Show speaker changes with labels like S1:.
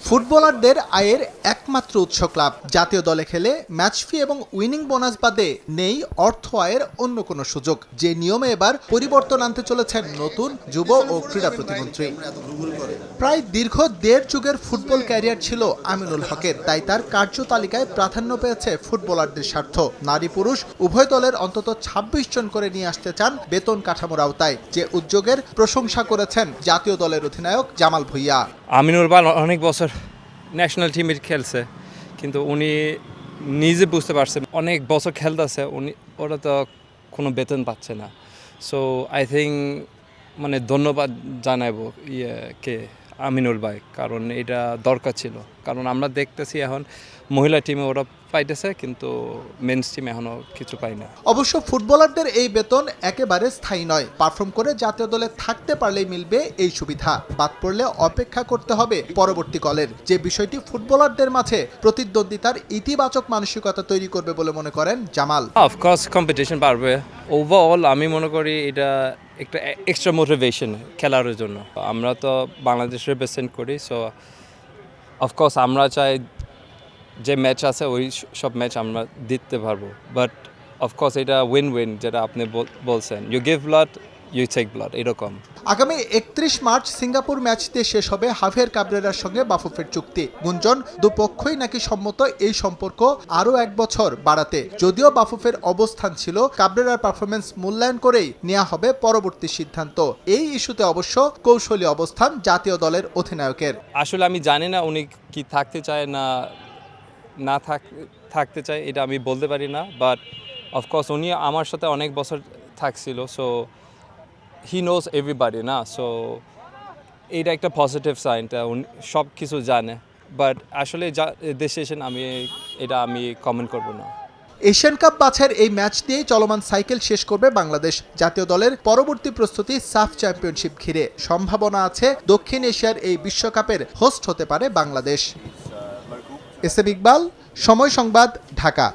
S1: ফুটবলারদের আয়ের একমাত্র উৎস ক্লাব। জাতীয় দলে খেলে ম্যাচ ফি এবং উইনিং বোনাস বাদে নেই অর্থ আয়ের অন্য কোনো সুযোগ, যে নিয়মে এবার পরিবর্তন আনতে চলেছেন নতুন যুব ও ক্রীড়া প্রতিমন্ত্রী। প্রায় দীর্ঘ ১.৫ যুগের ফুটবল ক্যারিয়ার ছিল আমিনুল হকের, তাই তার কার্যতালিকায় প্রাধান্য পেয়েছে ফুটবলারদের স্বার্থ। নারী পুরুষ উভয় দলের অন্তত ২৬ জন করে নিয়ে আসতে চান বেতন কাঠামোর আওতায়, যে উদ্যোগের প্রশংসা করেছেন জাতীয় দলের অধিনায়ক জামাল ভুঁইয়া।
S2: আমিনুল ভাই অনেক বছর ন্যাশনাল টিমে খেলছে, কিন্তু উনি নিজে বুঝতে পারছেন অনেক বছর খেলতেছে, ওরা তো কোনো বেতন পাচ্ছে না। সো আই থিঙ্ক মানে ধন্যবাদ জানাবো কে আমিনুল ভাই, কারণ এটা দরকার ছিল। কারণ আমরা দেখতেছি এখন মহিলা টিমে ওরা পাইতেছে, কিন্তু মেন্স টিমে এখনও কিছু পাই না।
S1: অবশ্য ফুটবলারদের এই বেতন একেবারে স্থায়ী নয়। পারফর্ম করে জাতীয় দলে থাকতে পারলেই মিলবে এই সুবিধা, বাদ পড়লে অপেক্ষা করতে হবে পরবর্তী কলের, যে বিষয়টি ফুটবলারদের মাঝে প্রতিদ্বন্দ্বিতার ইতিবাচক মানসিকতা তৈরি করবে বলে মনে করেন জামাল।
S2: অফকোর্স কম্পিটিশন বাড়বে। ওভারঅল আমি মনে করি এটা একটা এক্সট্রা মোটিভেশন খেলার জন্য। আমরা তো বাংলাদেশ রিপ্রেজেন্ট করি, সো অফকোর্স আমরা চাই যে ম্যাচ আছে ওই সব ম্যাচ আমরা দিতে পারবো। বাট অফকোর্স এটা উইন উইন, যেটা আপনি বলছেন, you give blood you take blood, এরকম।
S1: আগামী ৩১ মার্চ সিঙ্গাপুর ম্যাচ দিয়ে শেষ হবে হাভিয়ার কাবরেরার সঙ্গে বাফুফের চুক্তি। গুঞ্জন দুপক্ষই নাকি সম্মত এই সম্পর্ক আরও ১ বছর বাড়াতে, যদিও বাফুফের অবস্থান ছিল কাবরেরার পারফরমেন্স মূল্যায়ন করেই নেওয়া হবে পরবর্তী সিদ্ধান্ত। এই ইস্যুতে অবশ্য কৌশলী অবস্থান জাতীয় দলের অধিনায়কের।
S2: আসলে আমি জানি না উনি কি থাকতে চায় না থাকতে চায়, এটা আমি বলতে পারি না। বাট অফকোর্স উনি আমার সাথে অনেক বছর থাকছিল, সো হি নোজ এভরিবাডি না। সো এইটা একটা পজিটিভ সাইন, উনি সব কিছু জানে। বাট আসলে দেশে এসে আমি কমেন্ট করব না।
S1: এশিয়ান কাপ বাছাইয়ের এই ম্যাচ দিয়েই চলমান সাইকেল শেষ করবে বাংলাদেশ। জাতীয় দলের পরবর্তী প্রস্তুতি সাফ চ্যাম্পিয়নশিপ ঘিরে। সম্ভাবনা আছে দক্ষিণ এশিয়ার এই বিশ্বকাপের হোস্ট হতে পারে বাংলাদেশ। এস এম ইকবাল, সময় সংবাদ, ঢাকা।